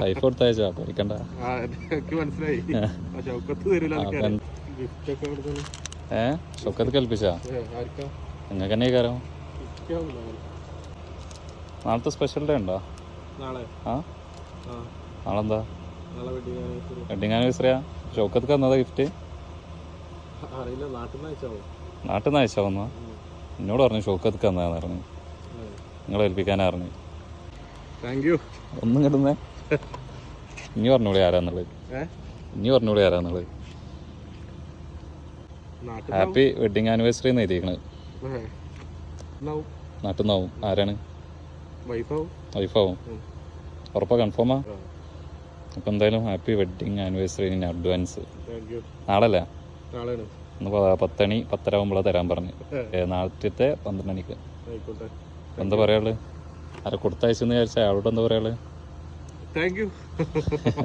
Wife കൊടുത്തയച്ചാ പേടിക്കണ്ട. മനസ്സിലായി. ഷൊക്കത്ത് കേൾപ്പിച്ചാ നിങ്ങൾക്ക് തന്നെ കാരം. നാളത്തെ സ്പെഷ്യൽ ഡേ ഉണ്ടോ? ആ നാളെന്താ വെഡിങ് ആനിവേഴ്സറിയാ? ഷൗക്കത്ത് തന്നതാ ഗിഫ്റ്റ്? നാട്ടിൽ നിന്ന് അയച്ചാ വന്ന? എന്നോട് പറഞ്ഞു ഷൗക്കത്ത് തന്നതാന്ന് പറഞ്ഞു. നിങ്ങളെ ഏൽപ്പിക്കാനാ പറഞ്ഞു. ഒന്നും കിട്ടുന്നേ. ഇനി പറഞ്ഞോളി ആരാന്നുള്ളത്. ഹാപ്പി വെഡിങ് ആനിവേഴ്സറി എന്ന് എഴുതിയിരിക്കണത്. നാട്ടിൽ നിന്നാവും. ആരാണ്? വൈഫാവും. ഉറപ്പാ? കൺഫേമാ? അപ്പം എന്തായാലും happy wedding anniversary in advance. നാളല്ലേ? ഇന്ന് 10 മണി 10:30 ആകുമ്പോഴാണ് തരാൻ പറഞ്ഞു. നാളത്തെ 12 മണിക്ക്. എന്താ പറയാള്? ആരെ കൊടുത്തയച്ചെന്ന് വിചാരിച്ചാൽ അയാളോട് എന്താ പറയാള്?